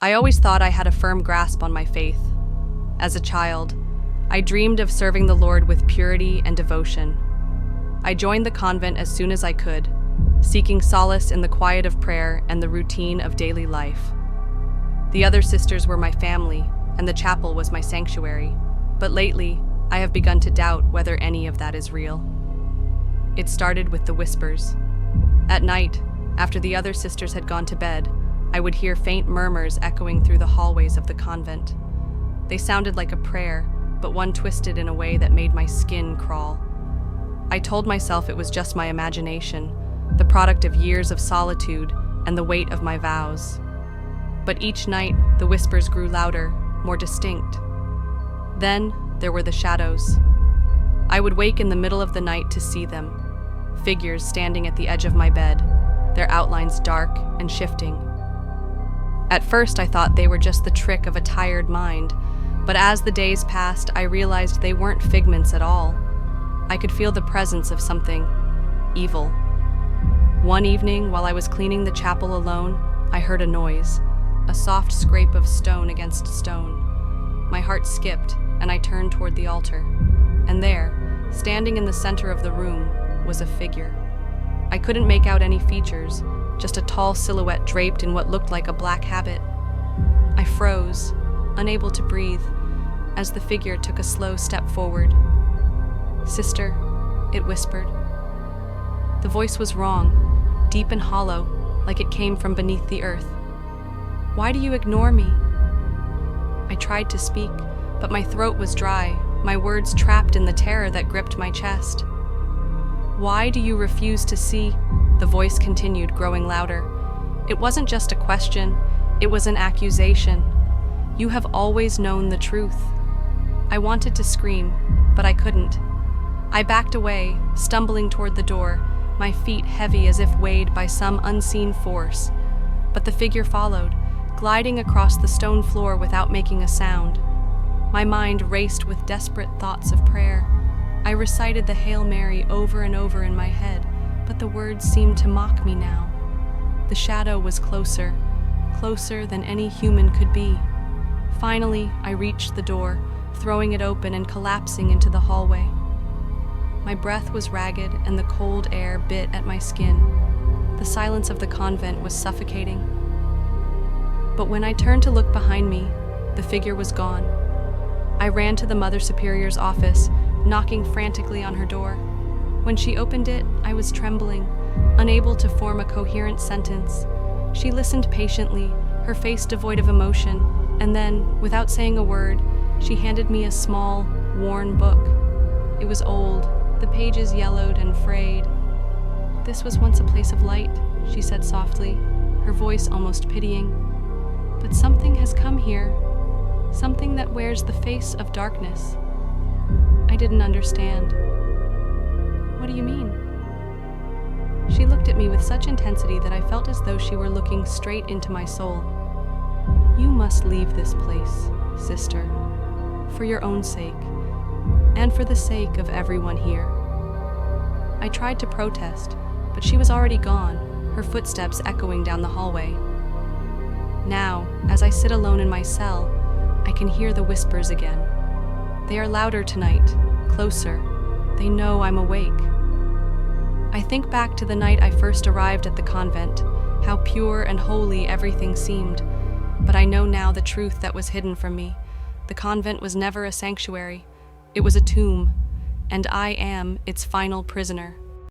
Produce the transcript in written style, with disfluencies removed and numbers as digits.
I always thought I had a firm grasp on my faith. As a child, I dreamed of serving the Lord with purity and devotion. I joined the convent as soon as I could, seeking solace in the quiet of prayer and the routine of daily life. The other sisters were my family, and the chapel was my sanctuary, but lately, I have begun to doubt whether any of that is real. It started with the whispers. At night, after the other sisters had gone to bed, I would hear faint murmurs echoing through the hallways of the convent. They sounded like a prayer, but one twisted in a way that made my skin crawl. I told myself it was just my imagination, the product of years of solitude and the weight of my vows. But each night, the whispers grew louder, more distinct. Then, there were the shadows. I would wake in the middle of the night to see them, figures standing at the edge of my bed, their outlines dark and shifting. At first, I thought they were just the trick of a tired mind, but as the days passed, I realized they weren't figments at all. I could feel the presence of something evil. One evening, while I was cleaning the chapel alone, I heard a noise, a soft scrape of stone against stone. My heart skipped, and I turned toward the altar. And there, standing in the center of the room, was a figure. I couldn't make out any features, just a tall silhouette draped in what looked like a black habit. I froze, unable to breathe, as the figure took a slow step forward. "Sister," it whispered. The voice was wrong, deep and hollow, like it came from beneath the earth. "Why do you ignore me?" I tried to speak, but my throat was dry, my words trapped in the terror that gripped my chest. "Why do you refuse to see?" The voice continued, growing louder. It wasn't just a question, it was an accusation. "You have always known the truth." I wanted to scream, but I couldn't. I backed away, stumbling toward the door, my feet heavy as if weighed by some unseen force. But the figure followed, gliding across the stone floor without making a sound. My mind raced with desperate thoughts of prayer. I recited the Hail Mary over and over in my head, but the words seemed to mock me now. The shadow was closer, closer than any human could be. Finally, I reached the door, throwing it open and collapsing into the hallway. My breath was ragged and the cold air bit at my skin. The silence of the convent was suffocating. But when I turned to look behind me, the figure was gone. I ran to the Mother Superior's office, knocking frantically on her door. When she opened it, I was trembling, unable to form a coherent sentence. She listened patiently, her face devoid of emotion, and then, without saying a word, she handed me a small, worn book. It was old, the pages yellowed and frayed. "This was once a place of light," she said softly, her voice almost pitying. "But something has come here, something that wears the face of darkness." I didn't understand. "What do you mean?" She looked at me with such intensity that I felt as though she were looking straight into my soul. "You must leave this place, sister, for your own sake, and for the sake of everyone here." I tried to protest, but she was already gone, her footsteps echoing down the hallway. Now, as I sit alone in my cell, I can hear the whispers again. They are louder tonight, closer. They know I'm awake. I think back to the night I first arrived at the convent, how pure and holy everything seemed. But I know now the truth that was hidden from me. The convent was never a sanctuary. It was a tomb, and I am its final prisoner.